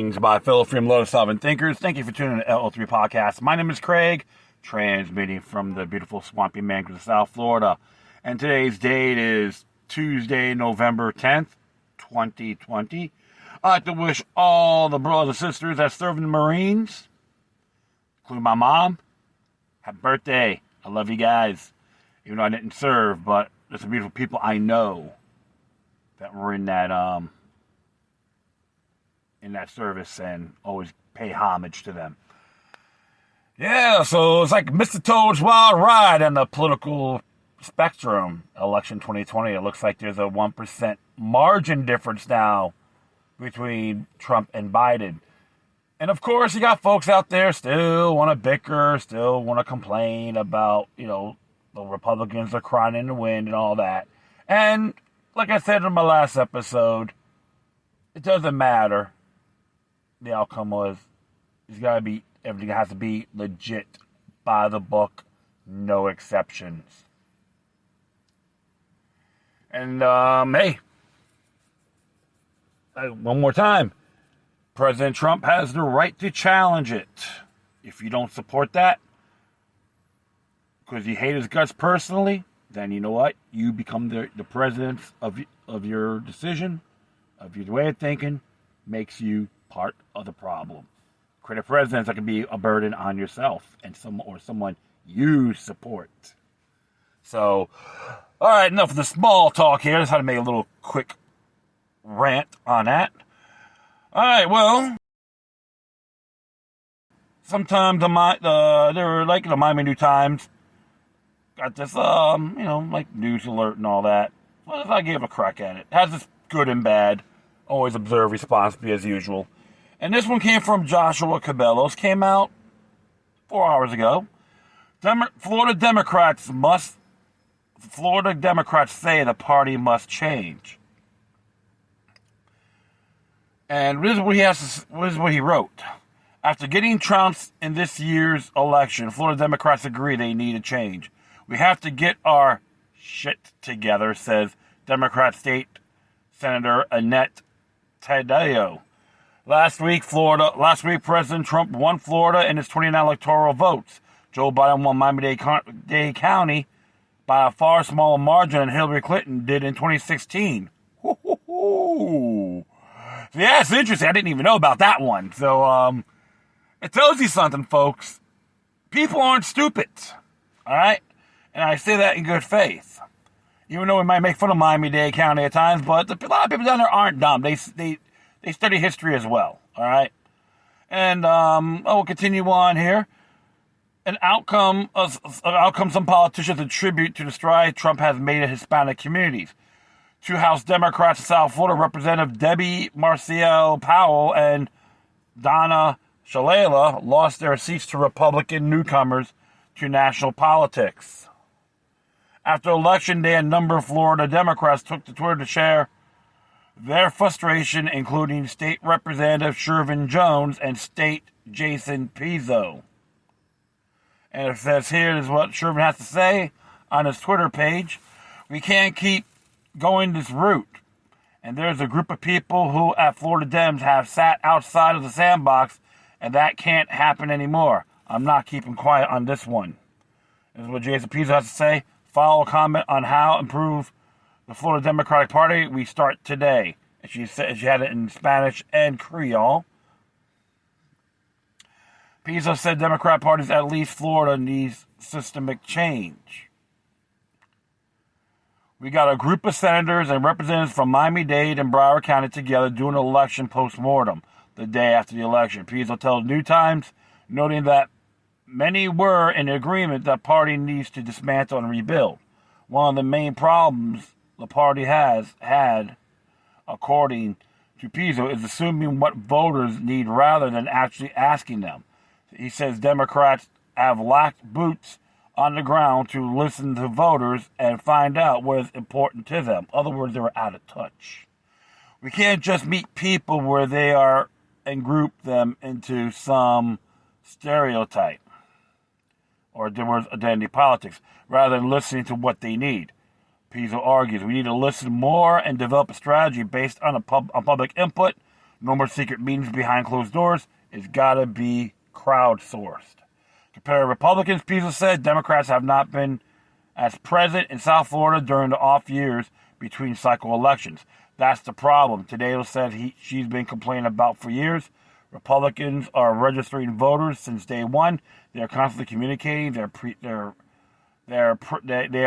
Greetings by fellow free and lotus-solving thinkers. Thank you for tuning in to LO3 Podcast. My name is Craig, transmitting from the beautiful swampy mangroves of South Florida. And today's date is Tuesday, November 10th, 2020. I'd like to wish all the brothers and sisters that serve in the Marines, including my mom, happy birthday. I love you guys. Even though I didn't serve, but there's some beautiful people I know that were in that service, and always pay homage to them. Yeah, so it's like Mr. Toad's Wild Ride on the political spectrum. Election 2020, it looks like there's a 1% margin difference now between Trump and Biden. And of course, you got folks out there still want to bicker, still want to complain about, the Republicans are crying in the wind and all that. And like I said in my last episode, it doesn't matter. The outcome was, everything has to be legit, by the book, no exceptions. And, hey, one more time, President Trump has the right to challenge it. If you don't support that, because you hate his guts personally, then you know what? You become the president of your decision, of your way of thinking, makes you part of the problem. Create presidents that can be a burden on yourself and someone you support. So, all right, enough of the small talk here. I just had to make a little quick rant on that. All right, well, sometimes they were like the Miami New Times got this, like news alert and all that. What if I gave a crack at it? It has this good and bad. Always observe responsibly as usual. And this one came from Joshua Cabellos. Came out 4 hours ago. Florida Democrats say the party must change. And this is what he wrote. After getting trounced in this year's election, Florida Democrats agree they need a change. We have to get our shit together, says Democrat State Senator Annette Taddeo. Last week, President Trump won Florida in his 29 electoral votes. Joe Biden won Miami-Dade County by a far smaller margin than Hillary Clinton did in 2016. So yeah, it's interesting. I didn't even know about that one. So it tells you something, folks. People aren't stupid, all right? And I say that in good faith. Even though we might make fun of Miami-Dade County at times, but a lot of people down there aren't dumb. They study history as well, all right? And I will continue on here. An outcome some politicians attribute to the stride Trump has made in Hispanic communities. Two House Democrats in South Florida, Representative Debbie Marcial Powell and Donna Shalala, lost their seats to Republican newcomers to national politics. After Election Day, a number of Florida Democrats took to Twitter to share their frustration, including State Representative Shervin Jones and State Jason Pizzo. And it says here is what Shervin has to say on his Twitter page. We can't keep going this route. And there's a group of people who at Florida Dems have sat outside of the sandbox, and that can't happen anymore. I'm not keeping quiet on this one. This is what Jason Pizzo has to say. Follow comment on how improve the Florida Democratic Party. We start today. And she had it in Spanish and Creole. Pizzo said Democrat parties, at least Florida, needs systemic change. We got a group of senators and representatives from Miami-Dade and Broward County together doing an election post-mortem the day after the election. Pizzo told New Times, noting that many were in agreement that party needs to dismantle and rebuild. One of the main problems the party has had, according to Pizzo, is assuming what voters need rather than actually asking them. He says Democrats have lacked boots on the ground to listen to voters and find out what is important to them. In other words, they were out of touch. We can't just meet people where they are and group them into some stereotype or diverse identity politics rather than listening to what they need. Pizzo argues we need to listen more and develop a strategy based on public input, No more secret meetings behind closed doors. It's got to be crowdsourced. Compared to Republicans, Pizzo said Democrats have not been as present in South Florida during the off years between cycle elections. That's the problem. Tadeo said she's been complaining about for years. Republicans are registering voters since day one. They are constantly communicating. They are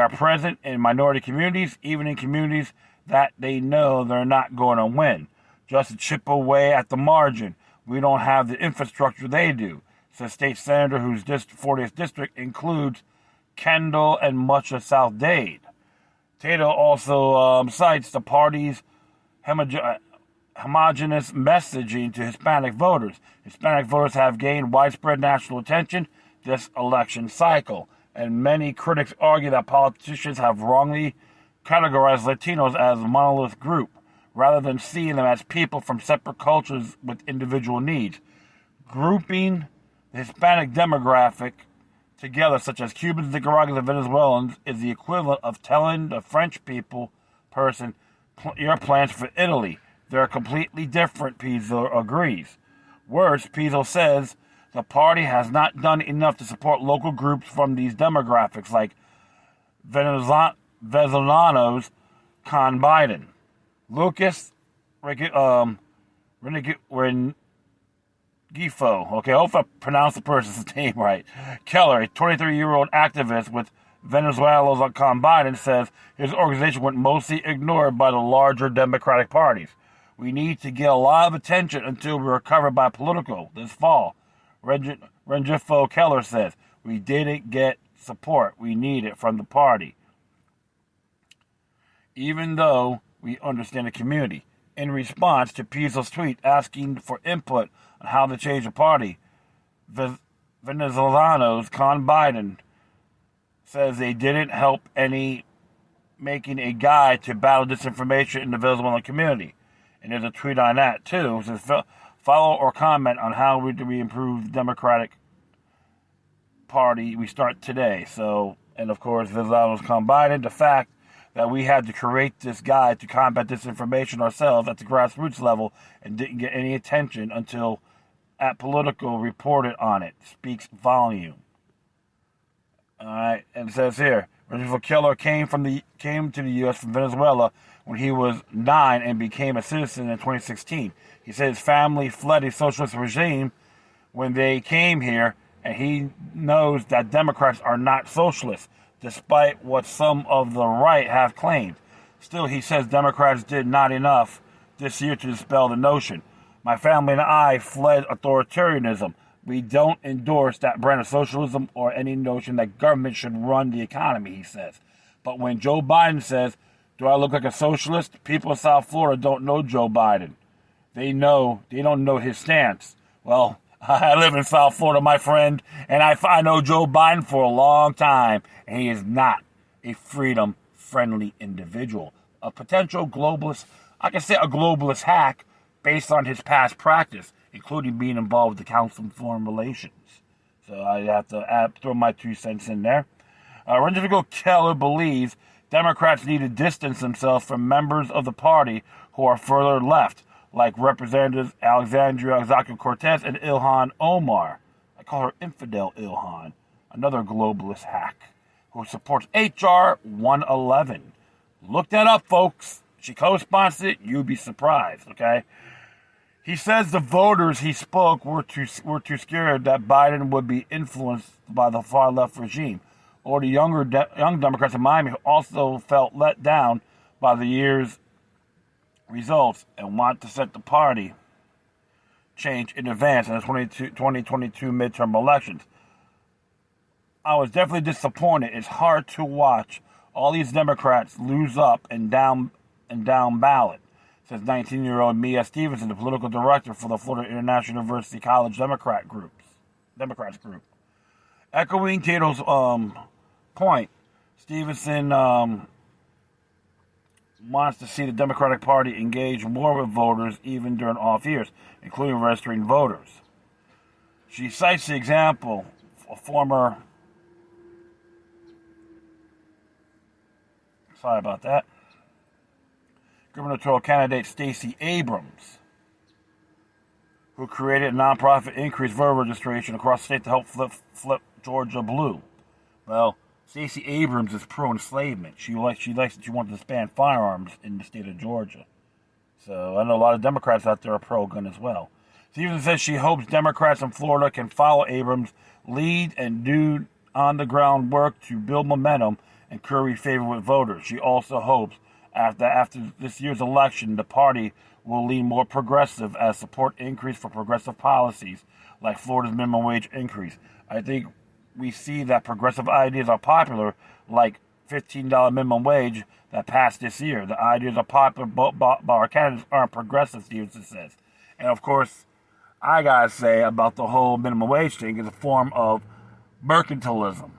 present in minority communities, even in communities that they know they're not going to win. Just to chip away at the margin. We don't have the infrastructure they do, says state senator whose 40th district includes Kendall and much of South Dade. Tato also cites the party's homogeneous messaging to Hispanic voters. Hispanic voters have gained widespread national attention this election cycle, and many critics argue that politicians have wrongly categorized Latinos as a monolith group, rather than seeing them as people from separate cultures with individual needs. Grouping the Hispanic demographic together, such as Cubans, Nicaraguans, and Venezuelans, is the equivalent of telling the French person, your plans for Italy. They're completely different, Pizzo agrees. Worse, Pizzo says the party has not done enough to support local groups from these demographics, like Venezolanos, Con Biden. Lucas Renegifo, okay, I hope I pronounced the person's name right. Keller, a 23-year-old activist with Venezuela's Con Biden, says his organization went mostly ignored by the larger Democratic parties. We need to get a lot of attention until we recover by Politico this fall. Renegifo Keller says, we didn't get support we needed from the party, even though we understand the community. In response to Pizzo's tweet asking for input on how to change the party, Venezolanos Con Biden says they didn't help any making a guide to battle disinformation in the Venezuelan community. And there's a tweet on that too. It says, follow or comment on how we improve the Democratic Party. We start today. So, and of course, Venezolanos Con Biden, the fact that we had to create this guide to combat disinformation ourselves at the grassroots level and didn't get any attention until at Politico reported on it speaks volume. All right, and it says here, Rodrigo Keller came to the U.S. from Venezuela when he was 9 and became a citizen in 2016. He said his family fled a socialist regime when they came here, and he knows that Democrats are not socialists, despite what some of the right have claimed. Still, he says Democrats did not enough this year to dispel the notion. My family and I fled authoritarianism. We don't endorse that brand of socialism or any notion that government should run the economy, he says. But when Joe Biden says, do I look like a socialist? People in South Florida don't know Joe Biden. They don't know his stance. Well, I live in South Florida, my friend, and I know Joe Biden for a long time, and he is not a freedom-friendly individual. A potential globalist, I can say a globalist hack based on his past practice, including being involved with the Council on Foreign Relations. So I have to throw my 2 cents in there. Rodrigo Keller believes Democrats need to distance themselves from members of the party who are further left, like Representatives Alexandria Ocasio-Cortez and Ilhan Omar. I call her Infidel Ilhan, another globalist hack, who supports H.R. 111. Look that up, folks. She co-sponsored it. You'd be surprised, okay? He says the voters he spoke were too scared that Biden would be influenced by the far-left regime. Or the young Democrats in Miami also felt let down by the year's results and want to set the party change in advance in the 2022 midterm elections. I was definitely disappointed. It's hard to watch all these Democrats lose up and down ballot, says 19-year-old Mia Stevenson, the political director for the Florida International University College Democrats group. Echoing Tato's point, Stevenson wants to see the Democratic Party engage more with voters even during off years, including registering voters. She cites the example of former gubernatorial candidate Stacey Abrams, who created a nonprofit increased voter registration across the state to help flip Georgia blue. Well, Stacey Abrams is pro-enslavement. She likes that you want to ban firearms in the state of Georgia. So I know a lot of Democrats out there are pro-gun as well. Stevenson says she hopes Democrats in Florida can follow Abrams' lead and do on-the-ground work to build momentum and curry favor with voters. She also hopes after this year's election, the party will lean more progressive as support increase for progressive policies like Florida's minimum wage increase. I think we see that progressive ideas are popular, like $15 minimum wage that passed this year. The ideas are popular, but our candidates aren't progressive, Stevenson says. And of course, I gotta say about the whole minimum wage thing is a form of mercantilism.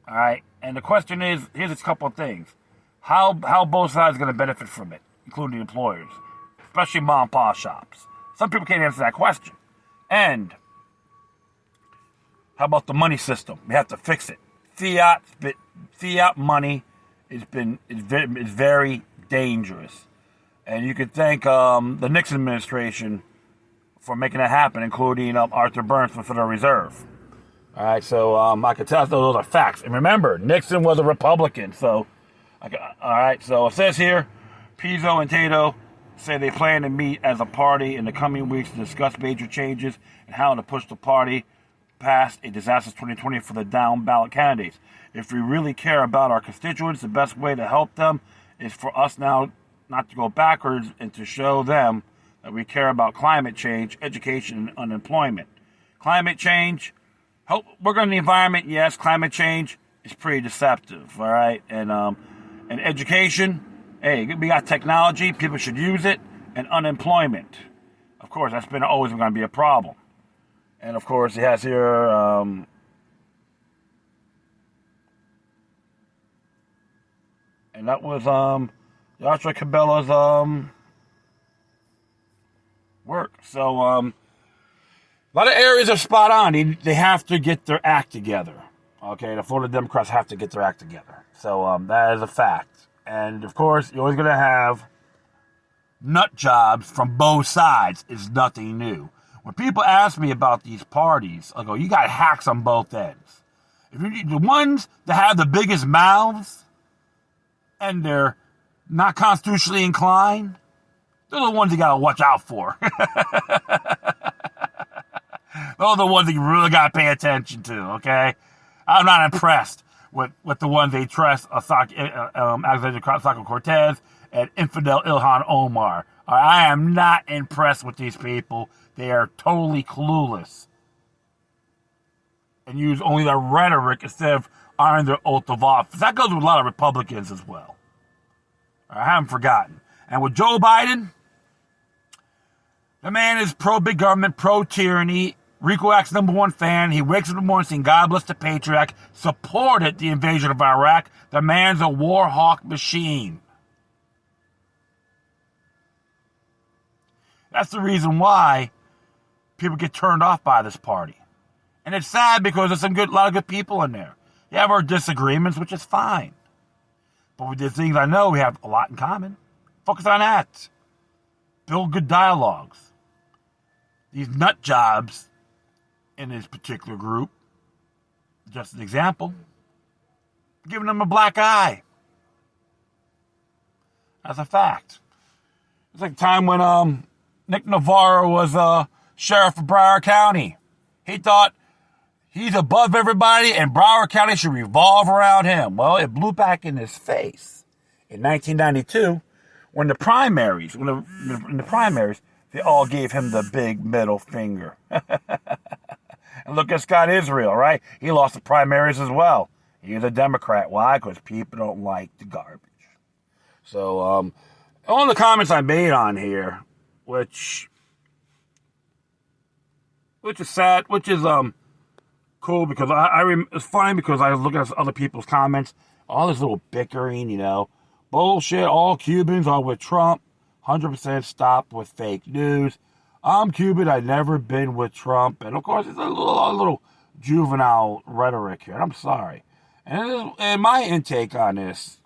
All right, and the question is, here's a couple of things: how both sides are going to benefit from it, including employers, especially mom and pop shops. Some people can't answer that question. And how about the money system? We have to fix it. Fiat money is very dangerous, and you could thank the Nixon administration for making that happen, including Arthur Burns from the Federal Reserve. All right, so I can tell those are facts. And remember, Nixon was a Republican. So, all right, so it says here, Pizzo and Tato say they plan to meet as a party in the coming weeks to discuss major changes and how to push the party past a disastrous 2020 for the down-ballot candidates. If we really care about our constituents, the best way to help them is for us now not to go backwards and to show them that we care about climate change, education, and unemployment. Climate change, help work on the environment, yes. Climate change is pretty deceptive, all right? And education, hey, we got technology, people should use it, and unemployment. Of course, that's been always going to be a problem. And of course, he has here, and that was Joshua Cabela's work. So a lot of areas are spot on. They have to get their act together. Okay, the Florida Democrats have to get their act together. So that is a fact. And of course, you're always going to have nut jobs from both sides. Is nothing new. When people ask me about these parties, I go, you got hacks on both ends. If you the ones that have the biggest mouths and they're not constitutionally inclined, they're the ones you got to watch out for. Those are the ones that you really got to pay attention to, okay? I'm not impressed with the ones they trust, Alexandria Ocasio-Cortez and infidel Ilhan Omar. I am not impressed with these people. They are totally clueless and use only their rhetoric instead of honoring their oath of office. That goes with a lot of Republicans as well. I haven't forgotten. And with Joe Biden, the man is pro-big government, pro-tyranny, Rico Act's #1 fan. He wakes up in the morning saying, God bless the Patriot Act, supported the invasion of Iraq. The man's a war hawk machine. That's the reason why people get turned off by this party. And it's sad because there's a lot of good people in there. You have our disagreements, which is fine. But with the things I know, we have a lot in common. Focus on that. Build good dialogues. These nut jobs in this particular group, just an example, giving them a black eye. That's a fact. It's like a time when Nick Navarro was sheriff of Broward County. He thought he's above everybody and Broward County should revolve around him. Well, it blew back in his face in 1992 when in the primaries, they all gave him the big middle finger. And look at Scott Israel, right? He lost the primaries as well. He's a Democrat. Why? Because people don't like the garbage. So, all the comments I made on here, which is sad, which is cool because it's funny because I was looking at other people's comments, all this little bickering, bullshit. All Cubans are with Trump. 100% stop with fake news. I'm Cuban. I've never been with Trump, and of course, it's a little juvenile rhetoric here. And I'm sorry. And my intake on this.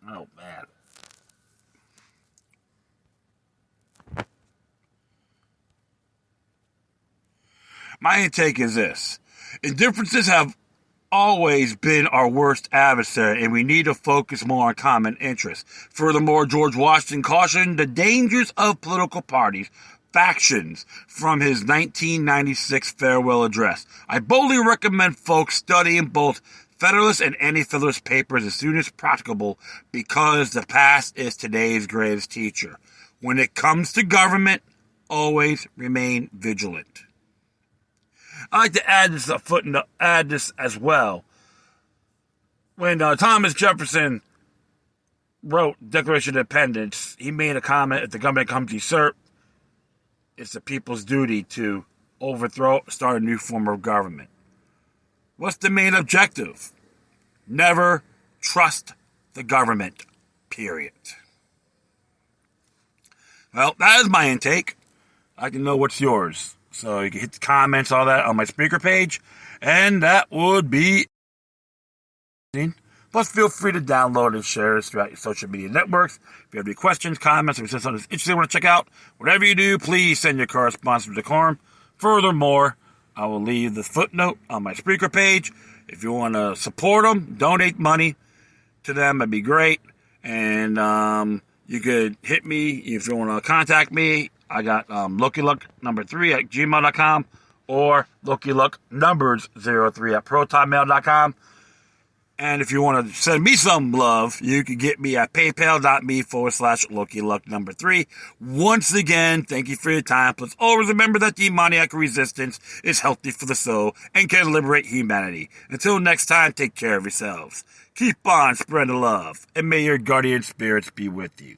Oh, man. My intake is this. Indifferences have always been our worst adversary, and we need to focus more on common interests. Furthermore, George Washington cautioned the dangers of political parties, factions, from his 1996 farewell address. I boldly recommend folks studying both Federalist and Anti-Federalist papers as soon as practicable, because the past is today's greatest teacher. When it comes to government, always remain vigilant. I like to add this a footnote, add this as well. When Thomas Jefferson wrote Declaration of Independence, he made a comment: if the government comes to usurp, it's the people's duty to overthrow, start a new form of government. What's the main objective? Never trust the government, period. Well, that is my intake. I can know what's yours. So you can hit the comments, all that on my speaker page. And that would be it. Plus, feel free to download and share this throughout your social media networks. If you have any questions, comments, or something that's interesting you want to check out, whatever you do, please send your correspondence to Decorum. Furthermore, I will leave the footnote on my speaker page. If you want to support them, donate money to them, that'd be great. And you could hit me if you want to contact me. I got LokiLuck3@gmail.com or LokiLuckNumbers03@protonmail.com. And if you want to send me some love, you can get me at paypal.me/LokiLuck3. Once again, thank you for your time. Please always remember that demoniac resistance is healthy for the soul and can liberate humanity. Until next time, take care of yourselves. Keep on spreading love, and may your guardian spirits be with you.